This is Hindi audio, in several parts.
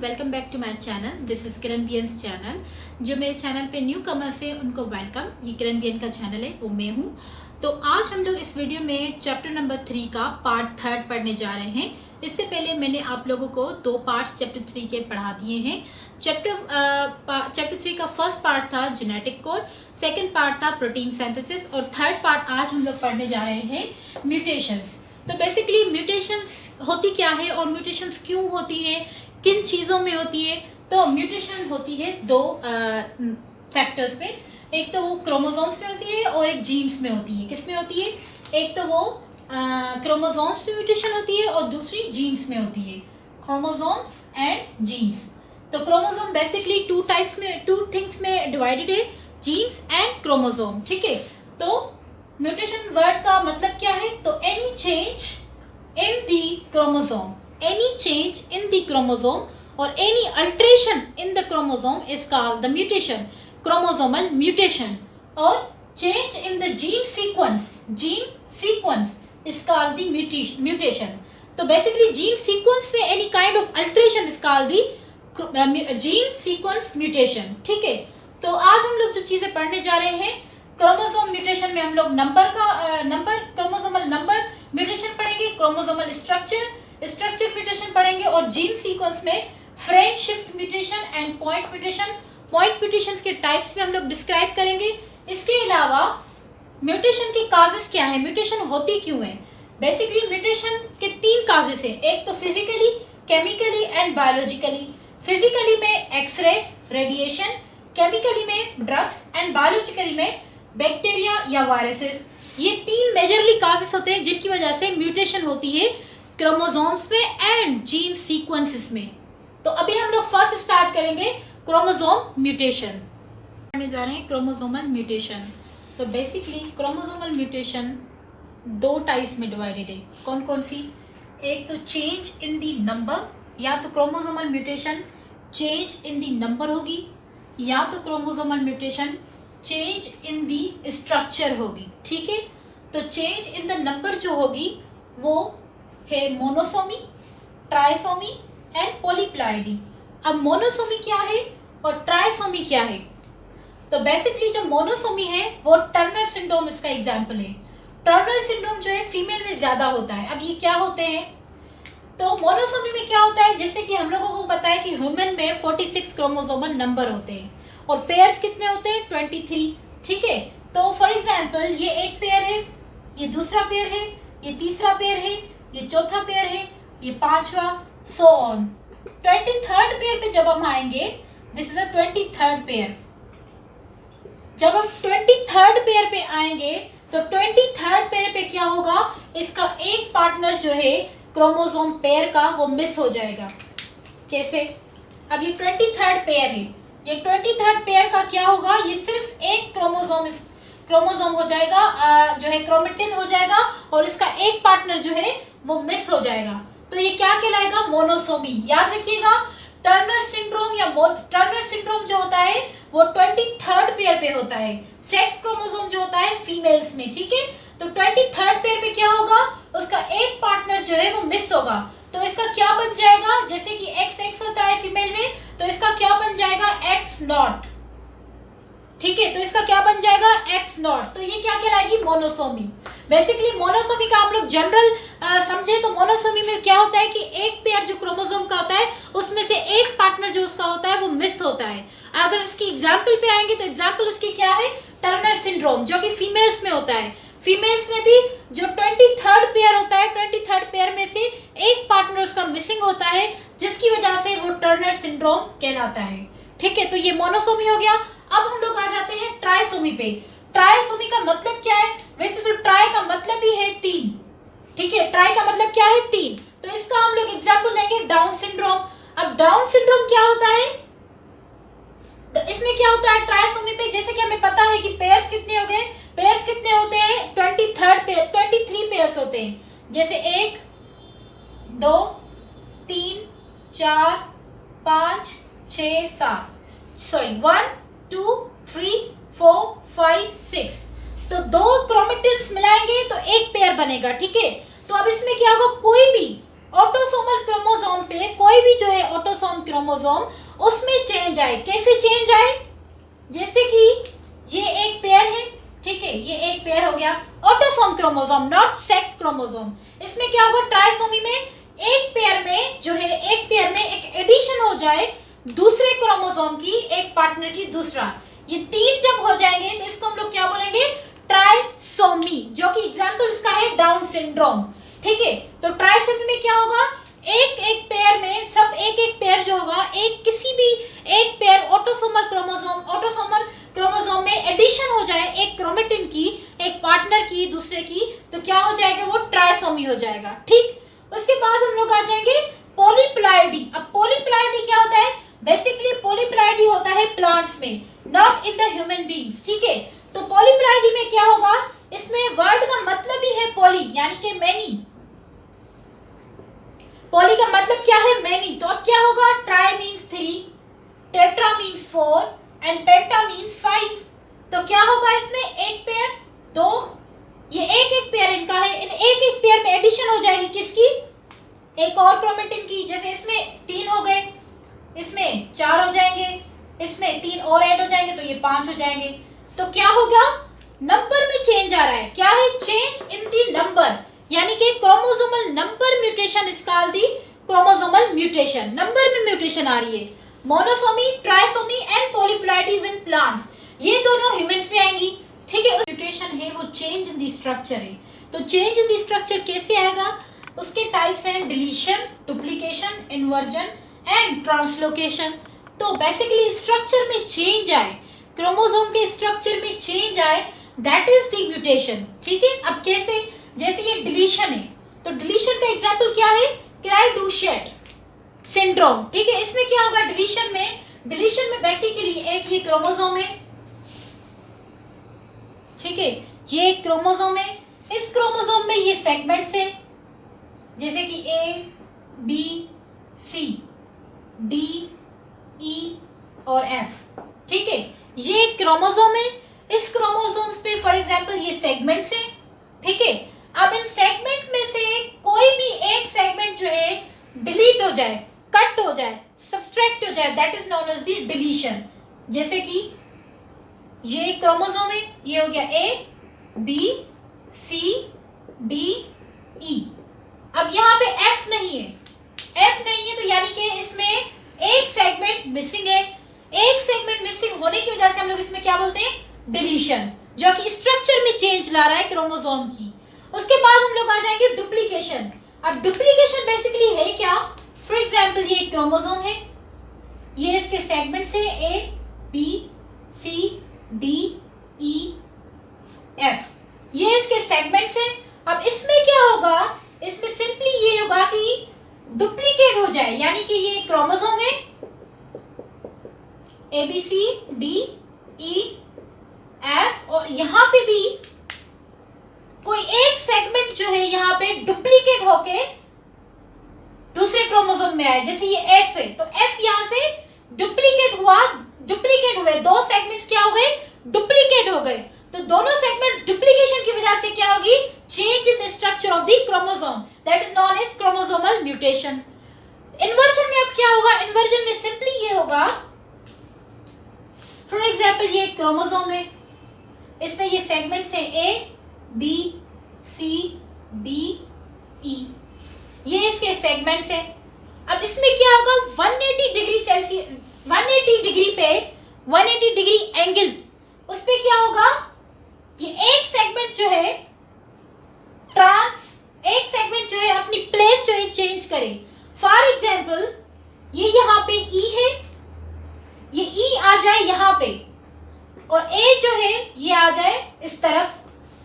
Welcome back to my channel. This is Kiran BN's channel. जो मेरे चैनल पे न्यू कमर्स है उनको वेलकम। ये किरण बीएन का चैनल है, वो मैं हूँ। तो आज हम लोग इस वीडियो में चैप्टर नंबर 3 का पार्ट 3 पढ़ने जा रहे हैं। इससे पहले मैंने आप लोगों को 2 पार्ट्स चैप्टर 3 के पढ़ा दिए हैं। चैप्टर 3 का फर्स्ट पार्ट था जेनेटिक कोड, सेकेंड पार्ट था प्रोटीन सिंथेसिस और थर्ड पार्ट आज हम लोग पढ़ने जा रहे हैं म्यूटेशंस। तो बेसिकली म्यूटेशंस होती क्या है और म्यूटेशंस क्यों होती है, किन चीज़ों में होती है। तो म्यूटेशन होती है 2 फैक्टर्स पे, एक तो वो क्रोमोसोम्स में होती है और एक जीन्स में होती है। किस में होती है? एक तो वो क्रोमोसोम्स में म्यूटेशन होती है और दूसरी जीन्स में होती है, क्रोमोसोम्स एंड जीन्स। तो क्रोमोसोम बेसिकली 2 थिंग्स में डिवाइडेड है, जीन्स एंड क्रोमोसोम। ठीक है, तो म्यूटेशन वर्ड का मतलब क्या है? तो any change in the chromosome, any change in the chromosome और any alteration in the chromosome is called the mutation, chromosomal mutation. और change in the gene sequence is called the mutation. तो बेसिकली जीन सीक्वेंस में any kind of alteration is called the gene sequence mutation. ठीक है, तो आज हम लोग जो चीजें पढ़ने जा रहे हैं, क्रोमोसोम म्यूटेशन में हम लोग क्रोमोसोमल नंबर म्यूटेशन पढ़ेंगे, क्रोमोसोमल स्ट्रक्चर म्यूटेशन पढ़ेंगे और जीन सीक्वेंस में frame shift mutation and point mutations के टाइप्स में हम लोग डिस्क्राइब करेंगे। इसके अलावा म्यूटेशन के काजेस क्या है, म्यूटेशन होती क्यों है। बेसिकली म्यूटेशन के 3 काजेस हैं, एक तो physically, chemically and biologically. Physically में एक्सरेज, रेडिएशन, केमिकली में ड्रग्स एंड बायोलॉजिकली में बैक्टीरिया या वायरसेस। ये 3 मेजरली काजेस होते हैं जिनकी वजह से म्यूटेशन होती है क्रोमोसोम्स में एंड जीन सीक्वेंसेस में। तो अभी हम लोग फर्स्ट स्टार्ट करेंगे क्रोमोसोम म्यूटेशन। पढ़ने जा रहे हैं क्रोमोसोमल म्यूटेशन। तो बेसिकली क्रोमोसोमल म्यूटेशन 2 टाइप्स में डिवाइडेड है। कौन कौन सी? एक तो चेंज इन दी नंबर, या तो chromosomal mutation change in the number होगी, या तो chromosomal mutation change in the structure होगी। ठीक है, तो चेंज इन द नंबर जो होगी वो है मोनोसोमी, ट्राइसोमी एंड पॉलीप्लॉइडी। अब मोनोसोमी क्या है और ट्राइसोमी क्या है? तो बेसिकली जो मोनोसोमी है वो टर्नर सिंड्रोम इसका एग्जाम्पल है। टर्नर सिंड्रोम जो है फीमेल में ज्यादा होता है। अब ये क्या होते हैं? तो मोनोसोमी में क्या होता है, जैसे कि हम लोगों को पता है कि ह्यूमन में 46 क्रोमोसोमल नंबर होते हैं और पेयर्स कितने होते हैं? 23। ठीक है, तो फॉर एग्जांपल ये एक पेयर है, ये दूसरा पेयर है, ये तीसरा पेयर है, ये चौथा पेयर है, ये 5वां, सो ऑन। 23rd पेयर पे जब हम आएंगे, this is a 23rd pair. जब हम 23rd पेयर पे आएंगे तो 23rd पेयर पे क्या होगा? इसका एक पार्टनर जो है क्रोमोसोम पेयर का वो मिस हो जाएगा। कैसे? अब ये 23rd पेयर है, ये 23rd पेयर का क्या होगा? ये सिर्फ एक क्रोमोसोम हो जाएगा, जो है क्रोमेटिन हो जाएगा और इसका एक पार्टनर जो है वो मिस हो जाएगा। तो ये क्या कहलाएगा? मोनोसोमी। याद रखिएगा, टर्नर सिंड्रोम जो होता है वो 23rd पेयर पे होता है। सेक्स क्रोमोसोम जो होता है फीमेल्स में। ठीक है, तो 23rd पेयर पे क्या होगा? उसका एक पार्टनर जो है वो मिस होगा। तो इसका क्या बन जाएगा? जैसे कि XX होता है फीमेल में, तो इसका क्या बन जाएगा? X0। ठीक है, तो इसका क्या बन जाएगा? X0। तो ये क्या कहलाएगी? मोनोसोमी। बेसिकली मोनोसोमी का हम लोग जनरल समझे तो मोनोसोमी में क्या होता है कि एक पेयर जो क्रोमोसोम का होता है उसमें से एक पार्टनर जो उसका होता है वो मिस होता है। अगर इसकी एग्जाम्पल पे आएंगे तो एग्जाम्पल उसकी क्या है? टर्नर सिंड्रोम, जो कि फीमेल्स में होता है। फीमेल्स में भी जो 23rd पेयर होता है, 23rd पेयर में से एक पार्टनर उसका मिसिंग होता है, जिसकी वजह से वो टर्नर सिंड्रोम कहलाता है। ठीक है, तो ये मोनोसोमी हो गया। अब हम लोग आ जाते हैं ट्राइसोमी पे। ट्राइसोमी का मतलब क्या है? वैसे तो ट्राई का मतलब ही है 3। ठीक है, ट्राई का मतलब क्या है? 3। तो इसका हम लोग एग्जाम्पल लेंगे डाउन सिंड्रोम। अब डाउन सिंड्रोम क्या होता है? इसमें क्या होता है ट्राइसोमी पे? जैसे कि हमें पता है कि पेयर्स कितने हो गए? पेयर्स कितने होते हैं? 23 पेयर्स होते हैं। जैसे 1 2 3 4 5 6 7 1 2 3 4 5 6। तो 2 क्रोमेटिन्स मिलाएंगे तो एक पेयर बनेगा। ठीक है, तो अब इसमें क्या होगा? ऑटोसोमल क्रोमोसोम पे कोई भी जो है ऑटोसोम क्रोमोसोम उसमें चेंज आए। कैसे चेंज आए? जैसे कि ये एक पेयर है, ठीक है, ये एक पेयर हो गया autosome chromosome, not sex chromosome. इसमें क्या होगा, ट्राइसोमी में एक पेयर में जो है एक पेयर में एक एडिशन हो जाए दूसरे क्रोमोसोम की, एक पार्टनर की दूसरा, ये तीन जब हो जाएंगे तो इसको हम लोग क्या बोलेंगे, ट्राइसोमी, जो कि एग्जांपल इसका है डाउन सिंड्रोम। ठीक है, तो ट्राइसोमी में क्या होगा, एक एक पेयर में सब एक एक पेयर जो होगा, एक किसी भी एक पेयर ऑटोसोमल क्रोमोसोम में एडिशन हो जाए एक क्रोमेटिन की, एक पार्टनर की दूसरे की, तो क्या हो जाएगा, वो ट्राइसोमी हो जाएगा। ठीक, उसके बाद हम लोग आ जाएंगे पॉलीप्लाइडी। अब पॉलीप्लाइडी क्या होता है, बेसिकली पॉलीप्लाइडी होता है प्लांट्स में, not in the human beings. ठीक है, तो पॉलीप्लाइडी में क्या होगा, इसमें वर्ड का मतलब ही है पॉली यानी कि मैनी, पॉली का मतलब क्या है, मैनी। तो अब क्या होगा, try means 3, tetra means 4 and penta means 5। तो क्या होगा इसमें, एक पेयर, दो, ये एक एक पेयर इनका है, इन एक एक पेयर में एडिशन हो जाएगी किसकी, एक और क्रोमेटिन की। जैसे इसमें 3 हो गए, इसमें 4 हो जाएंगे, इसमें 3 और ऐड हो जाएंगे तो ये 5 हो जाएंगे। तो क्या होगा, नंबर में चेंज आ रहा है, क्या है, चेंज इन दी नंबर, यानी कि chromosomal number mutation is called the chromosomal mutation, number में म्यूटेशन आ रही है। Monosomy, trisomy and polyploidies in plants, ये दोनों ह्यूमंस में आएंगी। ठीक है, म्यूटेशन है वो चेंज इन दी स्ट्रक्चर है। तो चेंज इन दी स्ट्रक्चर कैसे आएगा, उसके टाइप्स हैं deletion, duplication, inversion and translocation. तो बेसिकली स्ट्रक्चर में चेंज आए, क्रोमोसोम के स्ट्रक्चर में चेंज आए, दैट इज द म्यूटेशन। ठीक है, अब कैसे, जैसे ये डिलीशन है, तो डिलीशन का एग्जांपल क्या है, क्राइडूशेट सिंड्रोम। ठीक है, इसमें क्या होगा, डिलीशन में बेसिकली एक ये क्रोमोसोम है, ठीक है, ये एक क्रोमोसोम है, इस क्रोमोसोम में ये सेगमेंट्स है, जैसे कि A, B, C, D, E और F। ठीक है, ये क्रोमोसोम है, इस क्रोमोसोम्स पे फॉर एग्जांपल ये सेगमेंट्स है। ठीक है, अब इन सेगमेंट में से कोई भी एक सेगमेंट जो है डिलीट हो जाए, कट हो जाए, सब्सट्रैक्ट हो जाए, that is known as the deletion. जैसे कि ये क्रोमोसोम है, ये हो गया A, B, C, D, E। अब यहाँ पे F नहीं है तो यानी कि इसमें एक सेगमेंट मिसिंग है, एक सेगमेंट मिसिंग होने की वजह से हम लोग इसमें क्या बोलते हैं, डिलीशन, जो कि स्ट्रक्चर में चेंज ला रहा है क्रोमोसोम की। उसके बाद हम लोग आ जाएंगे डुप्लीकेशन। अब डुप्लीकेशन बेसिकली है क्या, फॉर एग्जांपल ये क्रोमोसोम है, ये इसके सेगमेंट्स है A, B, C, D, E, F, ये इसके सेगमेंट्स हैं। अब इसमें क्या होगा, इसमें सिंपली ये होगा कि डुप्लीकेट हो जाए, यानी कि ये क्रोमोसोम है A, B, C, D, E, F, और यहाँ पे भी कोई एक सेगमेंट जो है यहाँ पे डुप्लीकेट होके दूसरे क्रोमोसोम में आए। जैसे ये F है, तो F यहाँ से डुप्लीकेट हुए, दो सेगमेंट्स क्या हो गए, डुप्लीकेट हो गए। तो दोनों सेगमेंट डुप्लीकेशन की वजह से क्या होगी, change in the structure of the chromosome, that is known as chromosomal mutation. Inversion में अब क्या होगा, इन्वर्जन में सिंपली ये होगा, फॉर एग्जांपल ये एक क्रोमोसोम है, इसमें ये सेगमेंट्स है A, B, C, D, E, ये इसके सेगमेंट्स हैं। अब इसमें क्या होगा, 180 डिग्री सेल्सियस, 180 डिग्री पे 180 डिग्री एंगल, उस पे क्या होगा, ये एक सेगमेंट जो है अपनी प्लेस जो है चेंज करे। फॉर एग्जांपल ये यहाँ पे E है, ये E आ जाए यहाँ पे, और A जो है ये आ जाए इस तरफ,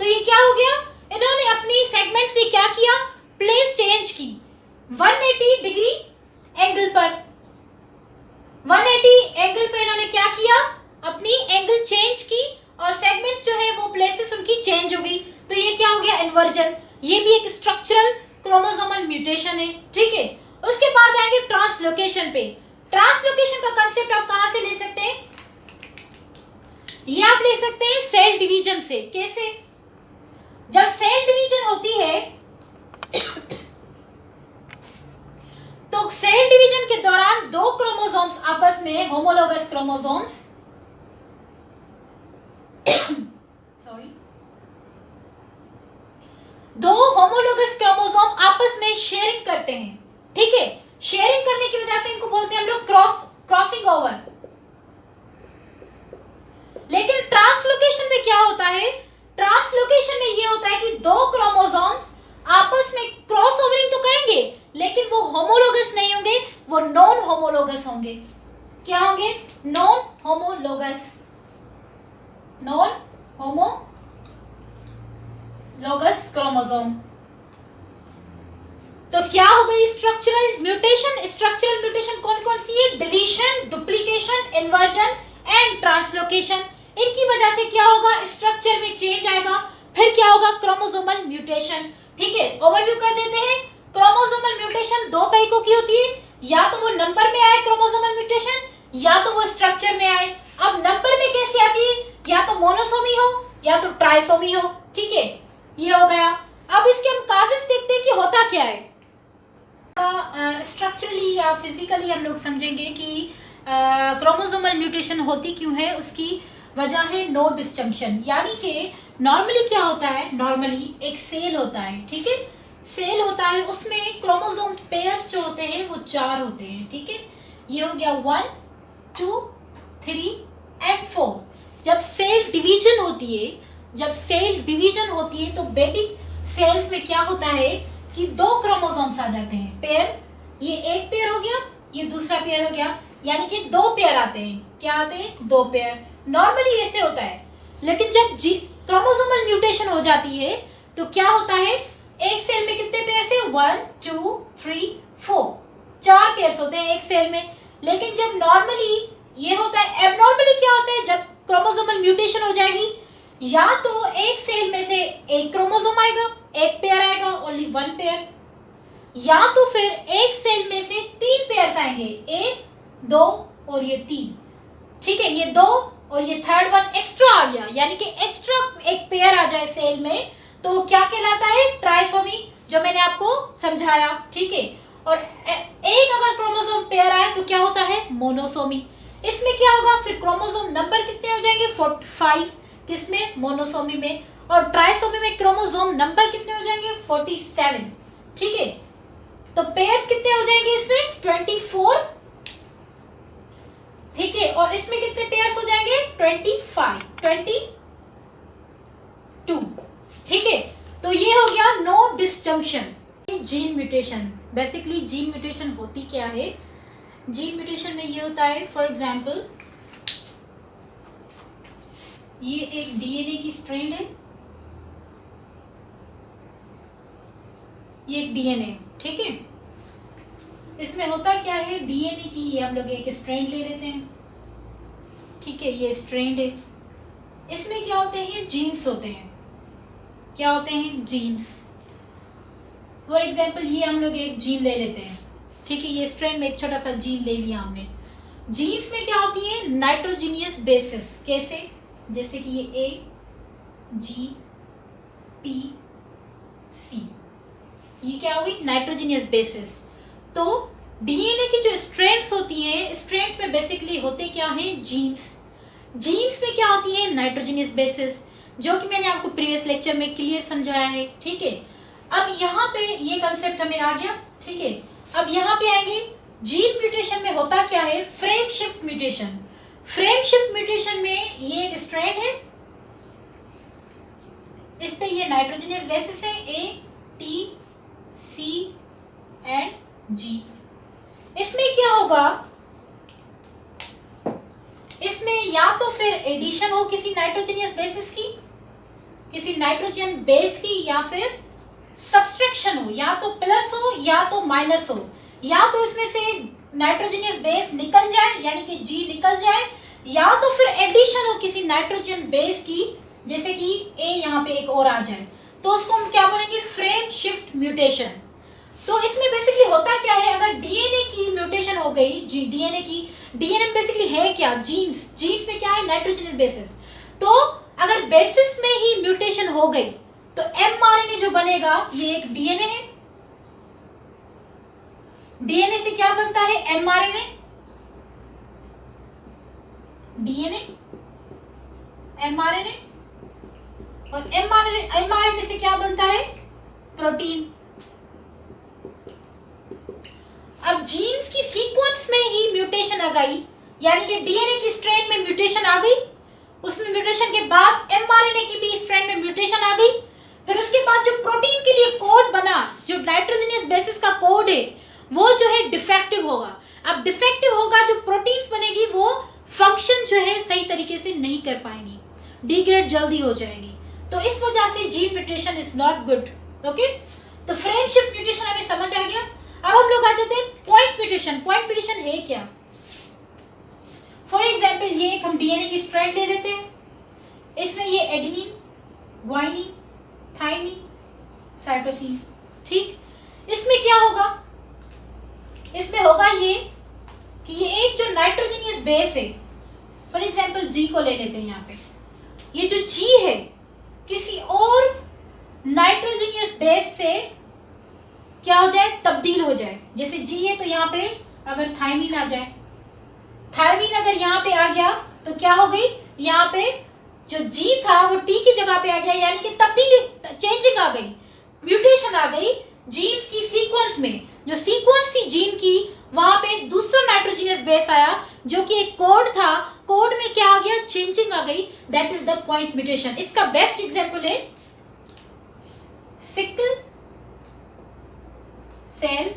तो ये क्या हो गया, इन्होंने अपनी सेगमेंट्स ने क्या किया, प्लेस चेंज की 180 डिग्री एंगल पर। 180 एंगल पे इन्होंने क्या किया, अपनी एंगल चेंज की, और सेगमेंट्स जो है वो प्लेसेस उनकी चेंज हो गई। तो ये क्या हो गया, इन्वर्जन। ये भी एक स्ट्रक्चरल क्रोमोसोमल म्यूटेशन है। ठीक है, उसके बाद आएंगे ट्रांसलोकेशन पे। ट्रांसलोकेशन का कंसेप्ट आप कहां से ले सकते हैं, ये आप ले सकते हैं सेल डिवीजन से। कैसे, जब सेल डिवीजन होती है के दौरान दो क्रोमोसोम्स आपस में होमोलोगस क्रोमोसोम्स सॉरी दो होमोलोगस क्रोमोसोम आपस में शेयरिंग करते हैं, ठीक है। शेयरिंग करने की वजह से इनको बोलते हैं हम लोग क्रॉसिंग ओवर। लेकिन ट्रांसलोकेशन में क्या होता है? ट्रांसलोकेशन में ये होता है कि दो क्रोमोसोम्स आपस में क्रॉस ओवरिंग तो करेंगे लेकिन वो होमोलोगस नहीं होंगे, वो नॉन होमोलोगस होंगे। क्या होंगे? Non homologous. Non homologous chromosome. तो क्या हो गई स्ट्रक्चरल म्यूटेशन? स्ट्रक्चरल म्यूटेशन कौन कौन सी है? Deletion, duplication, inversion and translocation. इनकी वजह से क्या होगा? स्ट्रक्चर में चेंज आएगा। फिर क्या होगा? Chromosomal mutation. ठीक है, ओवरव्यू कर देते हैं। क्रोमोसोमल म्यूटेशन दो तरीकों की होती है, या तो वो नंबर में आए क्रोमोसोमल म्यूटेशन, या तो वो स्ट्रक्चर में आए। अब नंबर में कैसे आती है? या तो मोनोसोमी हो या तो ट्राइसोमी हो। ठीक है, ये हो गया। अब इसके हम काजेस देखते हैं कि होता क्या है। स्ट्रक्चरली या फिजिकली हम लोग समझेंगे कि क्रोमोसोमल म्यूटेशन होती क्यों है। उसकी वजह है नो डिस्जंक्शन। यानी कि नॉर्मली क्या होता है? नॉर्मली एक सेल होता है, ठीक है। सेल होता है, उसमें क्रोमोसोम पेयर्स जो होते हैं वो 4 होते हैं, ठीक है। ये हो गया 1 2 3 एंड 4। जब सेल डिवीजन होती है तो बेबी सेल्स में क्या होता है कि 2 क्रोमोसोम्स आ जाते हैं, पेयर। ये एक पेयर हो गया, ये दूसरा पेयर हो गया, यानी कि 2 पेयर आते हैं। क्या आते हैं? 2 पेयर। नॉर्मली ऐसे होता है। लेकिन जब क्रोमोसोमल म्यूटेशन हो जाती है तो क्या होता है? एक सेल में कितने पेयर से? 1 2 3 4, 4 पेयर्स होते हैं एक सेल में। लेकिन जब नॉर्मली ये होता है, एबनॉर्मली क्या होता है? जब क्रोमोसोमल म्यूटेशन हो जाएगी, या तो एक सेल में से एक क्रोमोसोम आएगा, एक पेयर आएगा, ओनली 1 पेयर, या तो फिर एक सेल में से 3 पेयर्स आएंगे, 1 2 और ये 3। ठीक है, ये 2 और ये थर्ड वन एक्स्ट्रा आ गया, यानी कि एक्स्ट्रा एक पेयर आ जाए सेल में तो वो क्या कहलाता है? ट्राइसोमी, जो मैंने आपको समझाया, ठीक है। और एक अगर क्रोमोसोम पेयर आए तो क्या होता है? मोनोसोमी। इसमें क्या होगा? फिर क्रोमोसोम नंबर कितने हो जाएंगे? 45। किसमें? मोनोसोमी में। और ट्राइसोमी में क्रोमोसोम नंबर कितने हो जाएंगे? 47। ठीक है, तो पेयर्स कितने हो जाएंगे इसमें? 24। ठीक है, और इसमें कितने पेयर्स हो जाएंगे? 25 22। ठीक है, तो ये हो गया no disjunction. Gene mutation, basically gene mutation होती क्या है? जीन म्यूटेशन में ये होता है, फॉर एग्जांपल ये एक डीएनए की स्ट्रैंड है, ये एक डीएनए, ठीक है। इसमें होता क्या है? डीएनए की ये हम लोग एक स्ट्रैंड ले लेते हैं, ठीक है, ये स्ट्रैंड है। इसमें क्या होते हैं? जीन्स होते हैं। क्या होते हैं? जीन्स। फॉर एग्जांपल ये हम लोग एक जीन ले लेते हैं, ठीक है, ये स्ट्रैंड में एक छोटा सा जीन ले लिया हमने। जीन्स में क्या होती है? Nitrogenous basis. कैसे? जैसे कि ये A G P C, ये क्या हुई? Nitrogenous basis. तो डीएनए की जो स्ट्रैंड्स होती हैं, स्ट्रैंड्स में बेसिकली होते क्या हैं? जीन्स। जीन्स में क्या होती है? नाइट्रोजीनियस बेसिस, जो कि मैंने आपको प्रीवियस लेक्चर में क्लियर समझाया है, ठीक है। अब यहाँ पे ये कंसेप्ट हमें आ गया, ठीक है। अब यहाँ पे आएंगे, जीन म्यूटेशन में होता क्या है? Frame shift mutation. Frame shift mutation में ये एक स्ट्रैंड है, इस पे ये नाइट्रोजीनियस बेसिस है, A T C and G। इसमें क्या होगा? इसमें या तो फिर एडिशन हो किसी नाइट्रोजीनियस बेसिस की, किसी नाइट्रोजन बेस की, या फिर सब्सट्रैक्शन हो, या तो प्लस हो या तो माइनस हो, या तो इसमें से नाइट्रोजनियस बेस निकल जाए यानी कि G निकल जाए, या तो फिर एडिशन हो किसी नाइट्रोजन बेस की, जैसे कि A यहाँ पे एक और आ जाए, तो उसको हम क्या बोलेंगे? Frame shift mutation. तो इसमें बेसिकली होता क्या है? अगर डीएनए की म्यूटेशन हो गई, डीएनए बेसिकली है क्या? जीन्स। जीन्स में क्या है? Nitrogenous basis. तो अगर बेसिस में ही म्यूटेशन हो गई तो एमआरएनए जो बनेगा, ये एक डीएनए है, डीएनए से क्या बनता है? एमआरएनए, डीएनए, एमआरएनए, और एमआरएनए से क्या बनता है? प्रोटीन। अब जीन्स की सीक्वेंस में ही म्यूटेशन आ गई, यानी कि डीएनए की स्ट्रैंड में म्यूटेशन आ गई, उसमें म्यूटेशन के बाद एमआरएनए की भी स्ट्रैंड में म्यूटेशन आ गई, फिर उसके बाद जो प्रोटीन के लिए कोड बना, जो नाइट्रोजनियस बेसिस का कोड है, वो जो है डिफेक्टिव होगा। अब डिफेक्टिव होगा, जो प्रोटीन्स बनेगी वो फंक्शन जो है सही तरीके से नहीं कर पाएंगी, डिग्रेड जल्दी हो जाएगी। तो इस वजह से gene mutation is not good. Okay, तो फ्रेम शिफ्ट म्यूटेशन हमें समझ आ गया। अब हम लोग आ जाते हैं पॉइंट म्यूटेशन। पॉइंट म्यूटेशन है क्या? फॉर एग्जाम्पल ये एक हम डीएनए की स्ट्रैंड ले लेते हैं, इसमें ये एडेनिन, ग्वाइनिन, थाइमिन, साइटोसिन, ठीक। इसमें क्या होगा? इसमें होगा ये कि ये एक जो नाइट्रोजनियस बेस है, फॉर एग्जाम्पल जी को ले लेते हैं यहाँ पे, ये जो जी है किसी और नाइट्रोजनियस बेस से क्या हो जाए? तब्दील हो जाए। जैसे जी है तो यहाँ पे अगर थाइमिन आ जाए, थाइमिन अगर यहाँ पे आ गया तो क्या हो गई? यहाँ पे जो जी था वो टी की जगह पे आ गया, यानी कि तब्दीली, चेंजिंग आ गई, म्यूटेशन आ गई जीन्स की सीक्वेंस में। जो सीक्वेंस थी जीन की, वहां पे दूसरा नाइट्रोजनियस बेस आया जो कि एक कोड था, कोड में क्या आ गया? चेंजिंग आ गई। That is the point mutation. इसका बेस्ट एग्जांपल है sickle cell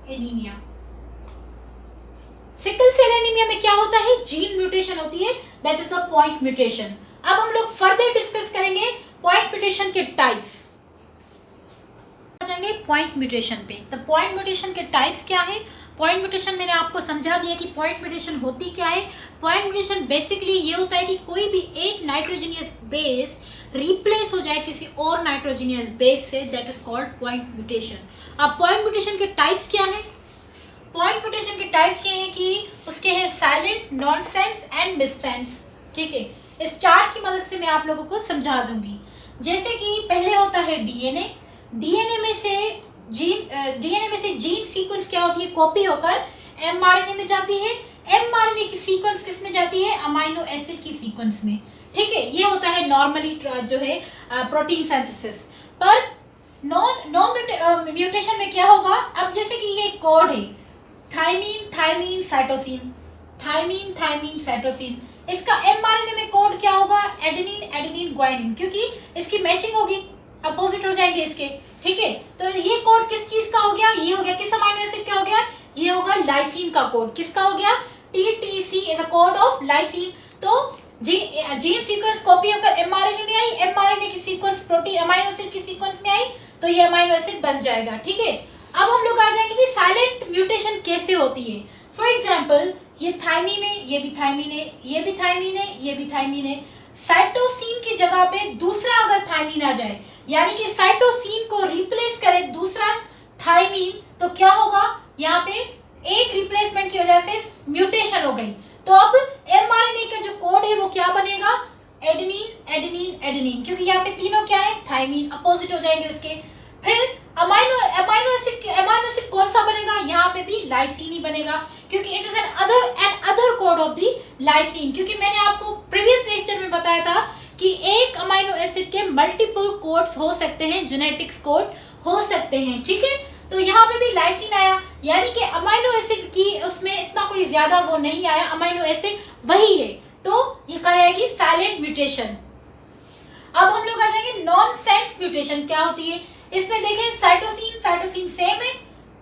anaemia. Sickle cell anaemia में क्या होता है? जीन म्यूटेशन होती है, that is the point mutation. अब हम लोग फर्दर डिस्कस करेंगे पॉइंट म्यूटेशन के टाइप्स। आ जाएंगे पॉइंट म्यूटेशन पे। तो पॉइंट म्यूटेशन के टाइप्स क्या है? पॉइंट म्यूटेशन मैंने आपको समझा दिया कि पॉइंट म्यूटेशन होती क्या है। पॉइंट म्यूटेशन बेसिकली ये होता है कि कोई भी एक नाइट्रोजनियस बेस रिप्लेस हो जाए किसी और नाइट्रोजनियस बेस से, that is called point mutation. अब पॉइंट म्यूटेशन के टाइप्स क्या है? पॉइंट म्यूटेशन के टाइप्स ये हैं कि उसके हैं साइलेंट, नॉनसेंस एंड मिससेंस। ठीक है, इस चार्ट की मदद से मैं आप लोगों को समझा दूंगी। जैसे कि पहले होता है डीएनए। डीएनए में से जीन सीक्वेंस क्या होती है? कॉपी होकर एमआरएनए में जाती है। एमआरएनए की सीक्वेंस किस में जाती है? अमाइनो एसिड की सीक्वेंस में। ठीक है, ये होता है नॉर्मली जो है प्रोटीन सिंथेसिस। पर नॉन म्यूटेशन में क्या होगा? अब जैसे कि ये कोड है thymine, thymine, cytosine, thymine, thymine, cytosine. इसका एमआरएनए में कोड क्या होगा? एडेनिन, एडेनिन, ग्वाइनिन, क्योंकि इसकी मैचिंग होगी, अपोजिट हो जाएंगे इसके। ठीक है, तो ये कोड किस चीज का हो गया? ये हो गया किस अमाइनो एसिड का हो गया? ये होगा लाइसिन का कोड। किसका हो गया? TTC is a code of lysine. तो जीन सीक्वेंस कॉपी होकर एमआरएनए में आई, एमआरएनए की सीक्वेंस प्रोटीन अमाइनो एसिड की सीक्वेंस में आई, तो ये अमाइनो एसिड बन जाएगा। ठीक है, अब हम लोग आ जाएंगे कि साइलेंट म्यूटेशन कैसे होती है। फॉर एग्जाम्पल ये थाइमिन है, ये भी थाइमिन है, ये भी थाइमिन है, ये भी थाइमिन है। साइटोसिन की जगह पे दूसरा अगर थाइमिन आ जाए, यानी कि साइटोसिन को रिप्लेस करे दूसरा थाइमिन, तो क्या होगा? यहाँ पे एक रिप्लेसमेंट की वजह से म्यूटेशन हो गई। तो अब एमआरएनए का जो कोड है वो क्या बनेगा? एडेनिन, एडेनिन, एडेनिन, क्योंकि यहाँ पे तीनों क्या है? थाइमिन, अपोजिट हो जाएंगे उसके। फिर अमाइनो एसिड कौन सा बनेगा? यहाँ पे भी लाइसिन ही बनेगा, क्योंकि it is an other code of the lysine. क्योंकि मैंने आपको प्रीवियस लेक्चर में बताया था कि एक अमाइनो एसिड के मल्टीपल कोड्स हो सकते हैं, जेनेटिक्स कोड हो सकते हैं। ठीक है, तो यहाँ पे भी लाइसिन आया, यानी कि अमाइनो एसिड की उसमें इतना कोई ज्यादा वो नहीं आया, अमाइनो एसिड वही है। तो ये कहेगी साइलेंट म्यूटेशन। अब हम लोग आ जाएंगे नॉन सेंस म्यूटेशन। क्या होती है? इसमें देखें साइटोसिन, साइटोसिन सेम है,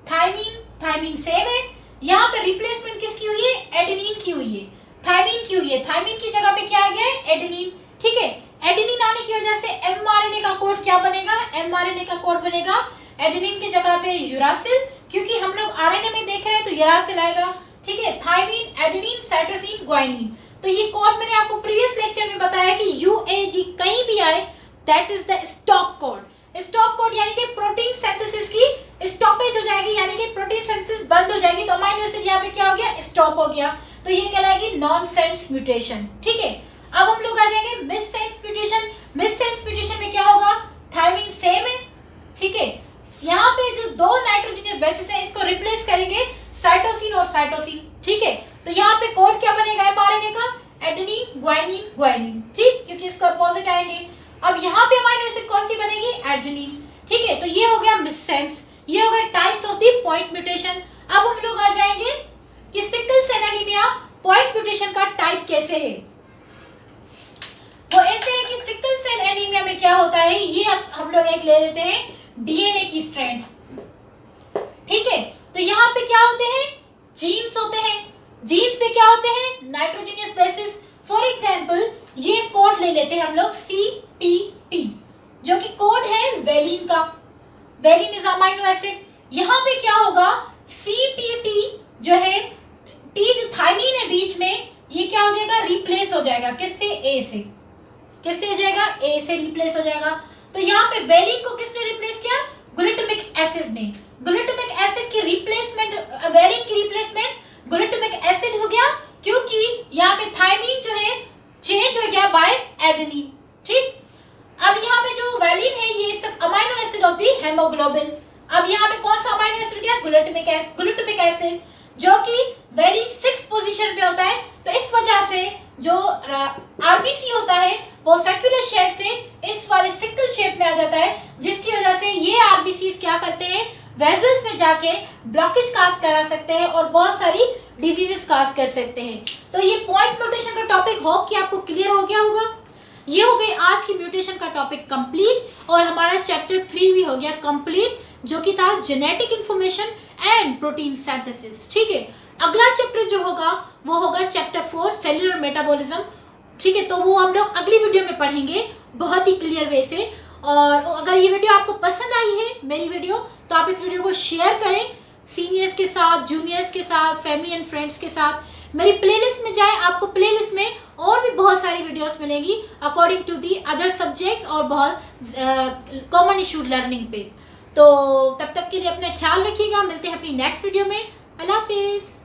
थाइमिन, थाइमिन सेम है। यहाँ पे रिप्लेसमेंट किसकी हुई है? एडेनिन की हुई है, थाइमिन की हुई है। थाइमिन की जगह पे क्या आ गया है? एडेनिन। ठीक है, एडेनिन आने की वजह से एमआरएनए का कोड क्या बनेगा? एमआरएनए का कोड बनेगा एडेनिन की जगह पे यूरासिल, क्योंकि हम लोग आरएनए में देख रहे हैं तो यूरासिल आएगा। ठीक है, थाइमिन, एडेनिन, साइटोसिन, ग्वाइनिन। तो ये कोड मैंने आपको प्रीवियस लेक्चर में बताया कि यूएजी कहीं भी आए, that is the stop code. Stop code यानी कि प्रोटीन सिंथेसिस की स्टॉपेज हो जाएगी, यानी कि प्रोटीन सिंथेसिस बंद हो जाएगी, तो अमाइनो एसिड यहाँ पे क्या हो गया? स्टॉप हो गया। तो ये कहलाएगी नॉन सेंस म्यूटेशन। ठीक है, अब हम लोग आ जाएंगे miss sense mutation. Miss sense mutation में क्या होगा? थाइमिन सेम है, ठीक है, यहाँ पे जो दो नाइट्रोजनियस बेसिस है इसको रिप्लेस साइटोसिन, ठीक है। तो यहाँ पे कोड क्या बनेगा mRNA का, एडेनिन ग्वाइनिन ग्वाइनिन, ठीक, क्योंकि इसका अपोजिट आएंगे। अब यहाँ पे अमीनो एसिड कौन सी बनेगी, एर्जिनिन, ठीक है। तो ये हो गया मिससेंस, ये हो गया types of the point mutation. अब हम लोग आ जाएंगे कि sickle cell anaemia point mutation का टाइप कैसे है। वो ऐसे है कि सिकल सेल एनीमिया में क्या होता है, ये हम लोग एक ले लेते हैं डीएनए की स्ट्रैंड, ठीक है। तो यहाँ पे क्या होते हैं, जीन्स होते हैं, जीन्स पे क्या होते हैं, नाइट्रोजनियस बेसिस। फॉर एग्जांपल ये कोड ले लेते हैं हम लोग CTT, जो कि कोड है वेलिन का, वेलिन इज अमीनो एसिड। यहाँ पे क्या होगा, CTT जो है, T जो थाइमिन है बीच में, ये क्या हो जाएगा, रिप्लेस हो जाएगा किससे, A से, किससे हो जाएगा, A से रिप्लेस हो जाएगा। तो यहाँ पे वेलिन को किसने रिप्लेस किया, ग्लूटामिक एसिड ने। ग्लूटामिक एसिड की रिप्लेसमेंट, वेलिन की रिप्लेसमेंट ग्लूटामिक एसिड हो गया, क्योंकि यहाँ पे थाइमिन जो है चेंज हो गया बाय एडेनिन, ठीक। अब यहाँ पे जो वेलिन है ये सब amino acid of the haemoglobin. अब यहाँ पे कौन सा अमीनो एसिड गया, ग्लूटामिक एसिड, जो कि वेलिन 6 पोजीशन पे होता है। तो इस वजह से जो आरबीसी होता है वो सर्कुलर शेप से इस वाले सिकल शेप में आ जाता है, जिसकी वजह से ये आरबीसी क्या करते हैं, वेजल्स में जाके ब्लॉकेज काज करा सकते हैं और बहुत सारी डिजीजेस काज कर सकते हैं। तो ये पॉइंट म्यूटेशन का टॉपिक होप कि आपको क्लियर हो गया होगा। ये हो गई आज की म्यूटेशन का टॉपिक कंप्लीट, और हमारा चैप्टर 3 भी हो गया कंप्लीट, जो कि था genetic information and protein synthesis, ठीक है। अगला चैप्टर जो होगा वो होगा चैप्टर 4 सेल्यूलर मेटाबॉलिज्म, ठीक है। तो वो हम लोग अगली वीडियो में पढ़ेंगे बहुत ही क्लियर वे से। और अगर ये वीडियो आपको पसंद आई है मेरी वीडियो, तो आप इस वीडियो को शेयर करें सीनियर्स के साथ, जूनियर्स के साथ, फैमिली एंड फ्रेंड्स के साथ। मेरी प्लेलिस्ट में जाए, आपको प्लेलिस्ट में और भी बहुत सारी वीडियोस मिलेंगी according to the other subjects और बहुत कॉमन इशू लर्निंग पे। तो तब तक के लिए अपना ख्याल रखिएगा, मिलते हैं अपनी नेक्स्ट वीडियो में। अल्लाह हाफिज़।